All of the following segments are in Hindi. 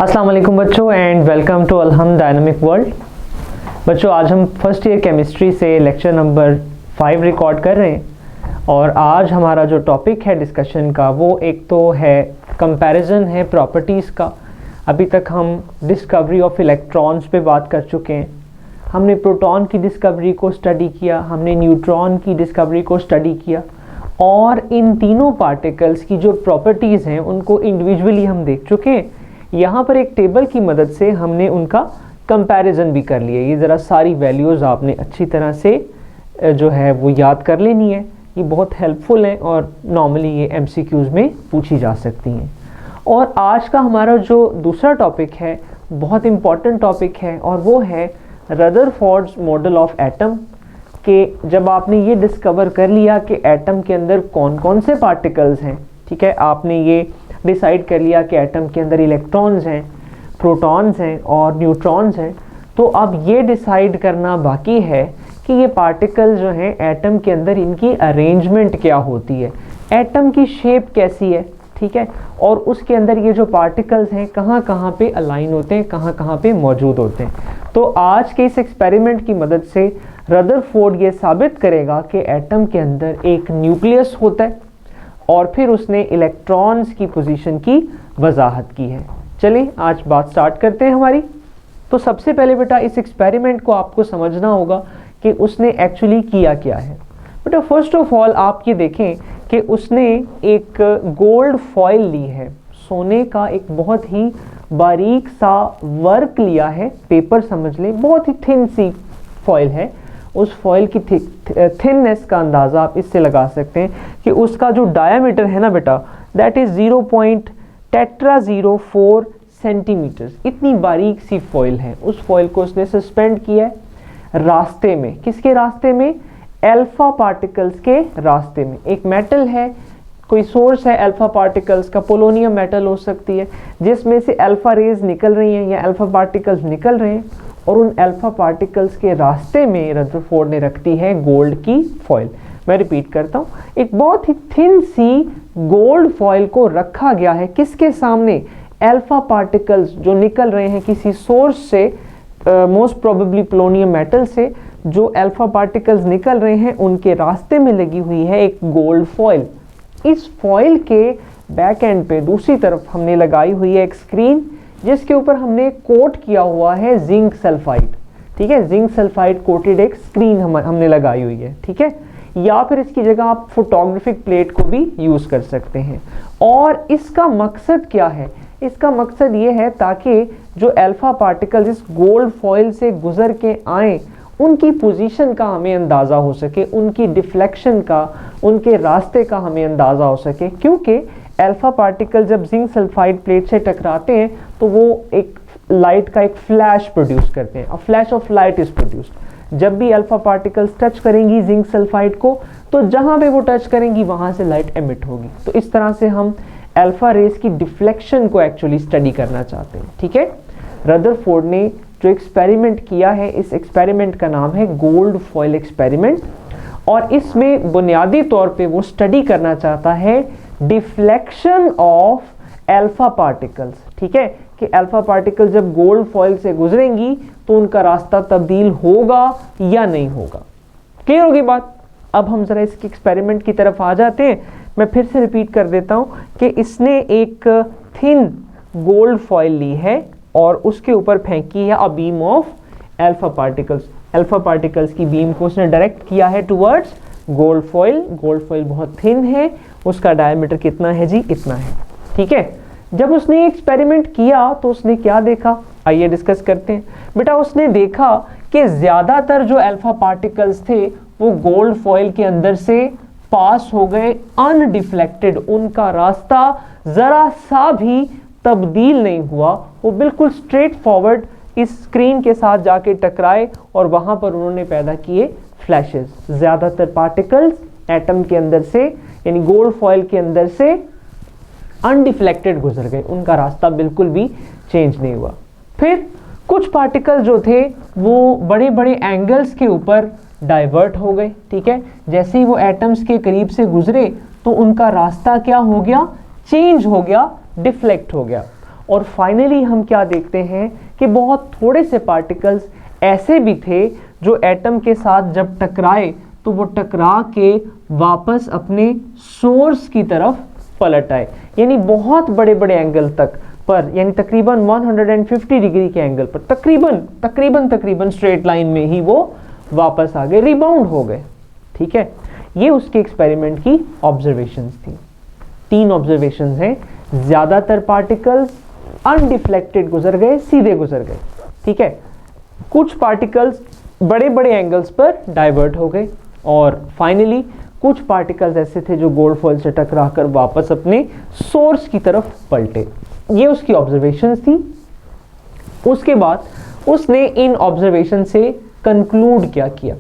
अस्सलाम वालेकुम बच्चों and welcome to Alham dynamic world. बच्चों आज हम फर्स्ट ईयर केमिस्ट्री से लेक्चर नंबर 5 रिकॉर्ड कर रहे हैं और आज हमारा जो टॉपिक है डिस्कशन का वो एक तो है कंपैरिजन है प्रॉपर्टीज़ का। अभी तक हम डिस्कवरी ऑफ इलेक्ट्रॉन्स पे बात कर चुके हैं, हमने प्रोटॉन की डिस्कवरी को स्टडी किया, हमने न्यूट्रॉन की डिस्कवरी को स्टडी किया और इन तीनों पार्टिकल्स की जो प्रॉपर्टीज़ हैं उनको इंडिविजुअली हम देख चुके हैं। यहाँ पर एक टेबल की मदद से हमने उनका कंपैरिजन भी कर लिया। ये ज़रा सारी वैल्यूज़ आपने अच्छी तरह से जो है वो याद कर लेनी है, ये बहुत हेल्पफुल हैं और नॉर्मली ये एमसीक्यूज़ में पूछी जा सकती हैं। और आज का हमारा जो दूसरा टॉपिक है बहुत इम्पॉर्टेंट टॉपिक है और वो है रदरफोर्ड्स मॉडल ऑफ एटम। कि जब आपने ये डिस्कवर कर लिया कि एटम के अंदर कौन कौन से पार्टिकल्स हैं, ठीक है, आपने ये डिसाइड कर लिया कि एटम के अंदर इलेक्ट्रॉन्स हैं, प्रोटॉन्स हैं और न्यूट्रॉन्स हैं, तो अब ये डिसाइड करना बाकी है कि ये पार्टिकल जो हैं एटम के अंदर इनकी अरेंजमेंट क्या होती है, एटम की शेप कैसी है, ठीक है, और उसके अंदर ये जो पार्टिकल्स हैं कहाँ कहाँ पे अलाइन होते हैं, कहाँ कहाँ पे मौजूद होते हैं। तो आज के इस एक्सपेरिमेंट की मदद से रदरफोर्ड ये साबित करेगा कि एटम के अंदर एक न्यूक्लियस होता है और फिर उसने इलेक्ट्रॉन्स की पोजीशन की वजाहत की है। चलिए आज बात स्टार्ट करते हैं हमारी। तो सबसे पहले बेटा इस एक्सपेरिमेंट को आपको समझना होगा कि उसने एक्चुअली किया क्या है। बेटा फर्स्ट ऑफ ऑल आप ये देखें कि उसने एक गोल्ड फॉइल ली है, सोने का एक बहुत ही बारीक सा वर्क लिया है, पेपर समझ लें, बहुत ही थिन सी फॉइल है। उस फॉइल की थिननेस का अंदाज़ा आप इससे लगा सकते हैं कि उसका जो डायामीटर है ना बेटा दैट इज़ 0.04 सेंटीमीटर। इतनी बारीक सी फॉइल है। उस फॉइल को उसने सस्पेंड किया है रास्ते में। किसके रास्ते में? अल्फा पार्टिकल्स के रास्ते में। एक मेटल है, कोई सोर्स है अल्फा पार्टिकल्स का, पोलोनियम मेटल हो सकती है, जिसमें से अल्फा रेज निकल रही हैं या अल्फा पार्टिकल्स निकल रहे हैं और उन अल्फा पार्टिकल्स के रास्ते में रदरफोर्ड ने रखती है गोल्ड की फॉइल। मैं रिपीट करता हूँ, एक बहुत ही थिन सी गोल्ड फॉइल को रखा गया है किसके सामने? अल्फा पार्टिकल्स जो निकल रहे हैं किसी सोर्स से, मोस्ट प्रोबेबली पोलोनियम मेटल से, जो अल्फा पार्टिकल्स निकल रहे हैं उनके रास्ते में लगी हुई है एक गोल्ड फॉइल। इस फॉइल के बैक एंड पे दूसरी तरफ हमने लगाई हुई है एक स्क्रीन जिसके ऊपर हमने कोट किया हुआ है जिंक सल्फाइड, ठीक है, जिंक सल्फाइड कोटेड एक स्क्रीन हमने लगाई हुई है, ठीक है, या फिर इसकी जगह आप फोटोग्राफिक प्लेट को भी यूज कर सकते हैं। और इसका मकसद क्या है? इसका मकसद ये है ताकि जो अल्फा पार्टिकल्स इस गोल्ड फॉइल से गुजर के आए उनकी पोजीशन का हमें अंदाज़ा हो सके, उनकी डिफ्लेक्शन का, उनके रास्ते का हमें अंदाज़ा हो सके, क्योंकि अल्फा पार्टिकल जब जिंक सल्फाइड प्लेट से टकराते हैं तो वो एक लाइट का एक फ्लैश प्रोड्यूस करते हैं। A flash of light is produced. जब भी अल्फा पार्टिकल्स टच करेंगी जिंक सल्फाइड को तो जहां पे वो टच करेंगी वहां से लाइट एमिट होगी। तो इस तरह से हम अल्फा रेज की डिफ्लेक्शन को एक्चुअली स्टडी करना चाहते हैं, ठीक है। रदरफोर्ड ने जो एक्सपेरिमेंट किया है, इस एक्सपेरिमेंट का नाम है गोल्ड फॉइल एक्सपेरिमेंट और इसमें बुनियादी तौर पे वो स्टडी करना चाहता है डिफ्लेक्शन ऑफ अल्फा पार्टिकल्स, ठीक है, कि अल्फा पार्टिकल जब गोल्ड फॉइल से गुजरेंगी तो उनका रास्ता तब्दील होगा या नहीं होगा। क्लियर होगी बात? अब हम जरा इसके एक्सपेरिमेंट की तरफ आ जाते हैं। मैं फिर से रिपीट कर देता हूं कि इसने एक थिन गोल्ड फॉइल ली है और उसके ऊपर फेंकी है a beam of alpha particles. Alpha particles की बीम को उसने डायरेक्ट किया है towards gold foil. Gold foil बहुत थिन है, उसका डायमीटर कितना है जी? इतना है, ठीक है। जब उसने एक्सपेरिमेंट किया तो उसने क्या देखा, आइए डिस्कस करते हैं। बेटा उसने देखा कि ज़्यादातर जो अल्फा पार्टिकल्स थे वो गोल्ड फॉइल के अंदर से पास हो गए अनडिफ्लेक्टेड, उनका रास्ता ज़रा सा भी तब्दील नहीं हुआ, वो बिल्कुल स्ट्रेट फॉरवर्ड इस स्क्रीन के साथ जाके टकराए और वहाँ पर उन्होंने पैदा किए फ्लैशेस। ज़्यादातर पार्टिकल्स एटम के अंदर से यानी गोल्ड फॉइल के अंदर से अनडिफ्लेक्टेड गुजर गए, उनका रास्ता बिल्कुल भी चेंज नहीं हुआ। फिर कुछ पार्टिकल जो थे वो बड़े बड़े एंगल्स के ऊपर डाइवर्ट हो गए, ठीक है, जैसे ही वो एटम्स के करीब से गुजरे तो उनका रास्ता क्या हो गया? चेंज हो गया, डिफ्लेक्ट हो गया। और फाइनली हम क्या देखते हैं कि बहुत थोड़े से पार्टिकल्स ऐसे भी थे जो एटम के साथ जब टकराए तो वो टकरा के वापस अपने सोर्स की तरफ पलट आए, यानी बहुत बड़े बड़े एंगल तक पर, यानी तकरीबन 150 डिग्री के एंगल पर तकरीबन स्ट्रेट लाइन में ही वो वापस आ गए, रिबाउंड हो गए। ठीक है, ये उसके एक्सपेरिमेंट की ऑब्जर्वेशंस थी। 3 ऑब्जर्वेशंस हैं, ज्यादातर पार्टिकल्स अनडिफ्लेक्टेड गुजर गए, सीधे गुजर गए। ठीक है, कुछ पार्टिकल्स बड़े बड़े एंगल्स पर डाइवर्ट हो गए, और फाइनली कुछ पार्टिकल्स ऐसे थे जो गोल्ड फॉइल से टकराकर वापस अपने सोर्स की तरफ पलटे। ये उसकी ऑब्जर्वेशंस थी। उसके बाद उसने इन ऑब्जर्वेशन से कंक्लूड क्या किया?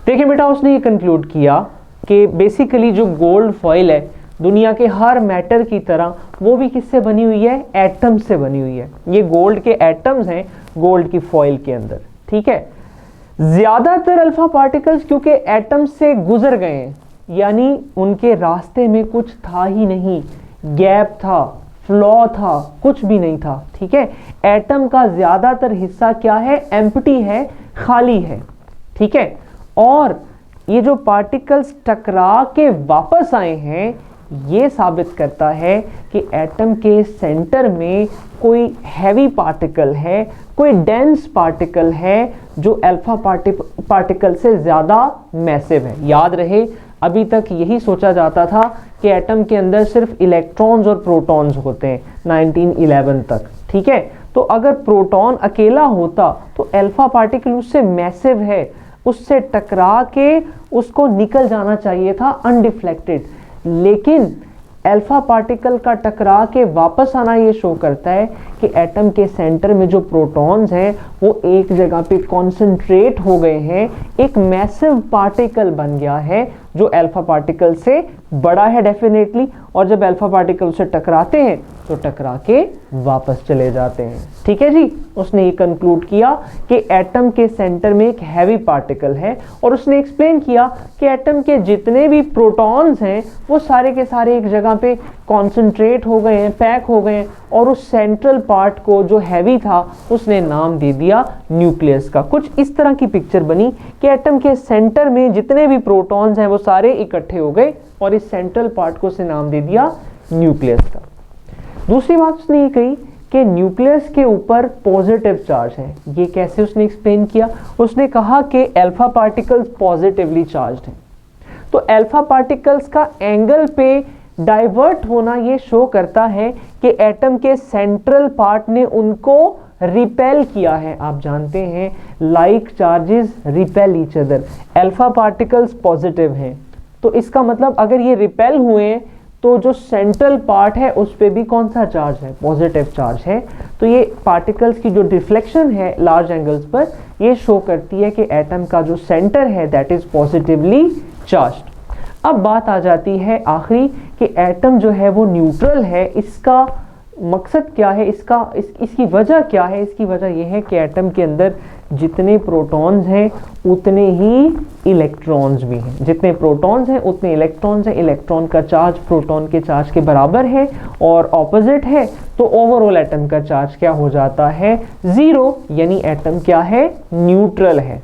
देखिए बेटा, उसने ये कंक्लूड किया कि बेसिकली जो गोल्ड फॉइल है दुनिया के हर मैटर की तरह वो भी किससे बनी हुई है? एटम से बनी हुई है। ये गोल्ड के एटम्स हैं गोल्ड की फॉइल के अंदर। ठीक है, ज्यादातर अल्फा पार्टिकल्स क्योंकि एटम से गुजर गए हैं, यानी उनके रास्ते में कुछ था ही नहीं, गैप था, फ्लॉ था, कुछ भी नहीं था। ठीक है, एटम का ज्यादातर हिस्सा क्या है? एम्प्टी है, खाली है। ठीक है, और ये जो पार्टिकल्स टकरा के वापस आए हैं ये साबित करता है कि एटम के सेंटर में कोई हैवी पार्टिकल है, कोई डेंस पार्टिकल है जो अल्फा पार्टिकल से ज़्यादा मैसिव है। याद रहे, अभी तक यही सोचा जाता था कि एटम के अंदर सिर्फ इलेक्ट्रॉन्स और प्रोटॉन्स होते हैं 1911 तक। ठीक है, तो अगर प्रोटॉन अकेला होता तो अल्फा पार्टिकल उससे मैसिव है, उससे टकरा के उसको निकल जाना चाहिए था अनडिफ्लेक्टेड, लेकिन अल्फा पार्टिकल का टकरा के वापस आना ये शो करता है कि एटम के सेंटर में जो प्रोटॉन्स हैं वो एक जगह पे कॉन्सेंट्रेट हो गए हैं, एक मैसिव पार्टिकल बन गया है जो अल्फा पार्टिकल से बड़ा है डेफिनेटली, और जब अल्फा पार्टिकल से टकराते हैं तो टकरा के वापस चले जाते हैं। ठीक है जी, उसने ये कंक्लूड किया कि एटम के सेंटर में एक हैवी पार्टिकल है, और उसने एक्सप्लेन किया कि एटम के जितने भी प्रोटॉन्स हैं वो सारे के सारे एक जगह पे कॉन्सेंट्रेट हो गए हैं, पैक हो गए हैं, और उस सेंट्रल पार्ट को जो हैवी था उसने नाम दे दिया न्यूक्लियस का। कुछ इस तरह की पिक्चर बनी कि एटम के सेंटर में जितने भी प्रोटॉन्स हैं वो सारे इकट्ठे हो गए और इस सेंट्रल पार्ट को उसने नाम दे दिया न्यूक्लियस का। दूसरी बात उसने ये कही कि न्यूक्लियस के ऊपर पॉजिटिव चार्ज है। ये कैसे उसने एक्सप्लेन किया? उसने कहा कि अल्फा पार्टिकल्स पॉजिटिवली चार्ज्ड हैं, तो अल्फा पार्टिकल्स का एंगल पे डाइवर्ट होना ये शो करता है कि एटम के सेंट्रल पार्ट ने उनको रिपेल किया है। आप जानते हैं like charges repel each other, alpha particles positive हैं, तो इसका मतलब अगर ये रिपेल हुए तो जो सेंट्रल पार्ट है उस पे भी कौन सा चार्ज है? पॉजिटिव चार्ज है। तो ये पार्टिकल्स की जो डिफ्लेक्शन है लार्ज एंगल्स पर ये शो करती है कि एटम का जो सेंटर है दैट इज पॉजिटिवली चार्ज्ड। अब बात आ जाती है आखिरी कि एटम जो है वो न्यूट्रल है, इसका मकसद क्या है, इसकी वजह क्या है? इसकी वजह यह है कि एटम के अंदर जितने प्रोटॉन्स हैं उतने ही इलेक्ट्रॉन्स भी हैं, जितने प्रोटॉन्स हैं उतने इलेक्ट्रॉन्स हैं। इलेक्ट्रॉन का चार्ज प्रोटॉन के चार्ज के बराबर है और ऑपोजिट है, तो ओवरऑल एटम का चार्ज क्या हो जाता है? 0, यानी एटम क्या है? न्यूट्रल है।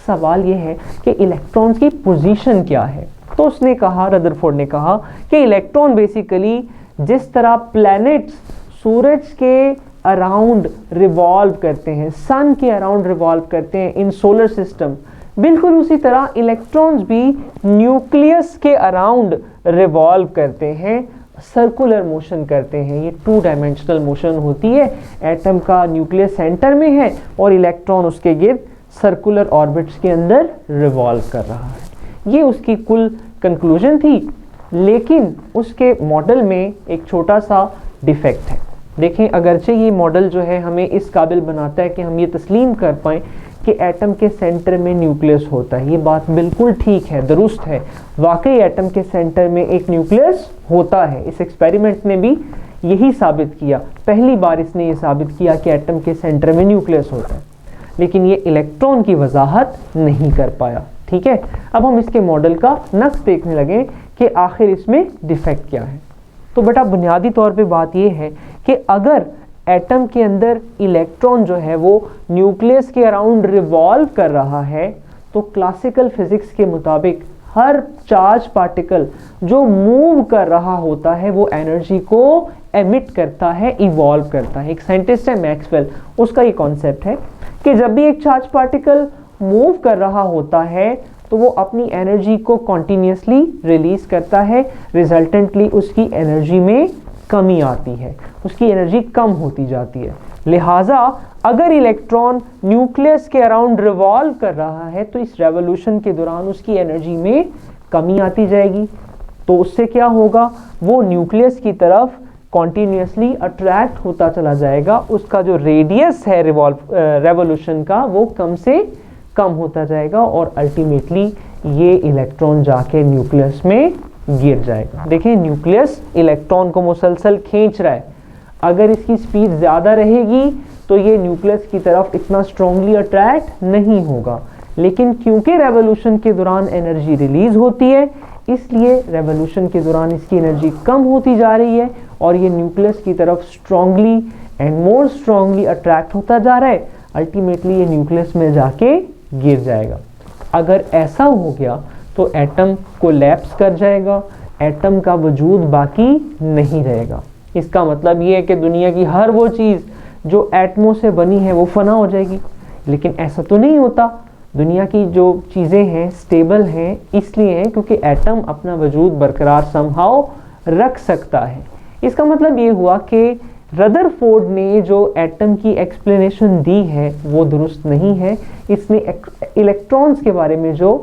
सवाल यह है कि इलेक्ट्रॉन्स की पोजीशन क्या है? तो उसने कहा, रदरफोर्ड ने कहा कि इलेक्ट्रॉन बेसिकली जिस तरह प्लैनेट्स सूरज के अराउंड रिवॉल्व करते हैं, सन के अराउंड रिवॉल्व करते हैं इन सोलर सिस्टम, बिल्कुल उसी तरह इलेक्ट्रॉन्स भी न्यूक्लियस के अराउंड रिवॉल्व करते हैं, सर्कुलर मोशन करते हैं। ये 2 डायमेंशनल मोशन होती है। एटम का न्यूक्लियस सेंटर में है और इलेक्ट्रॉन उसके गिर्द सर्कुलर ऑर्बिट्स के अंदर रिवॉल्व कर रहा है। ये उसकी कुल कंक्लूजन थी, लेकिन उसके मॉडल में एक छोटा सा डिफेक्ट है। देखें, अगरचे ये मॉडल जो है हमें इस काबिल बनाता है कि हम ये तस्लीम कर पाएँ कि एटम के सेंटर में न्यूक्लियस होता है, ये बात बिल्कुल ठीक है, दुरुस्त है, वाकई एटम के सेंटर में एक न्यूक्लियस होता है। इस एक्सपेरिमेंट ने भी यही साबित किया, पहली बार इसने ये साबित किया कि एटम के सेंटर में न्यूक्लियस होता है, लेकिन ये इलेक्ट्रॉन की वजाहत नहीं कर पाया। ठीक है, अब हम इसके मॉडल का नक्श देखने लगे कि आखिर इसमें डिफेक्ट क्या है। तो बेटा बुनियादी तौर पे बात यह है कि अगर एटम के अंदर इलेक्ट्रॉन जो है वो न्यूक्लियस के अराउंड रिवॉल्व कर रहा है, तो क्लासिकल फिजिक्स के मुताबिक हर चार्ज पार्टिकल जो मूव कर रहा होता है वो एनर्जी को एमिट करता है, इवॉल्व करता है। एक साइंटिस्ट है मैक्सवेल, उसका ये कॉन्सेप्ट है कि जब भी एक चार्ज पार्टिकल मूव कर रहा होता है तो वो अपनी एनर्जी को कॉन्टिन्यूसली रिलीज करता है, रिजल्टेंटली उसकी एनर्जी में कमी आती है, उसकी एनर्जी कम होती जाती है। लिहाजा अगर इलेक्ट्रॉन न्यूक्लियस के अराउंड रिवॉल्व कर रहा है तो इस रेवोल्यूशन के दौरान उसकी एनर्जी में कमी आती जाएगी, तो उससे क्या होगा, वो न्यूक्लियस की तरफ कॉन्टिन्यूसली अट्रैक्ट होता चला जाएगा, उसका जो रेडियस है रेवोल्यूशन का वो कम से कम होता जाएगा और अल्टीमेटली ये इलेक्ट्रॉन जाके न्यूक्लियस में गिर जाएगा। देखिए न्यूक्लियस इलेक्ट्रॉन को मुसलसल खींच रहा है, अगर इसकी स्पीड ज़्यादा रहेगी तो ये न्यूक्लियस की तरफ इतना स्ट्रांगली अट्रैक्ट नहीं होगा, लेकिन क्योंकि रेवोल्यूशन के दौरान एनर्जी रिलीज होती है इसलिए रेवोल्यूशन के दौरान इसकी एनर्जी कम होती जा रही है और ये न्यूक्लियस की तरफ strongly and more strongly attract होता जा रहा है, अल्टीमेटली ये न्यूक्लियस में जाके गिर जाएगा। अगर ऐसा हो गया तो एटम कोलैप्स कर जाएगा, एटम का वजूद बाकी नहीं रहेगा। इसका मतलब ये है कि दुनिया की हर वो चीज़ जो एटमों से बनी है वो फना हो जाएगी, लेकिन ऐसा तो नहीं होता। दुनिया की जो चीज़ें हैं स्टेबल हैं, इसलिए हैं क्योंकि एटम अपना वजूद बरकरार समहाउ रख सकता है। इसका मतलब ये हुआ कि रदरफोर्ड ने जो एटम की एक्सप्लेनेशन दी है वो दुरुस्त नहीं है, इसने इलेक्ट्रॉन्स के बारे में जो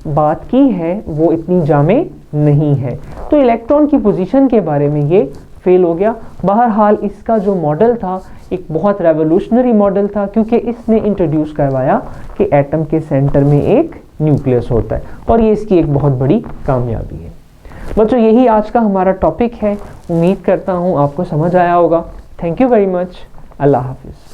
बात की है वो इतनी जामे नहीं है, तो इलेक्ट्रॉन की पोजीशन के बारे में ये फेल हो गया। बहरहाल इसका जो मॉडल था एक बहुत रेवोल्यूशनरी मॉडल था, क्योंकि इसने इंट्रोड्यूस करवाया कि एटम के सेंटर में एक न्यूक्लियस होता है और ये इसकी एक बहुत बड़ी कामयाबी है। बच्चों यही आज का हमारा टॉपिक है, उम्मीद करता हूँ आपको समझ आया होगा। थैंक यू वेरी मच, अल्लाह हाफिज़।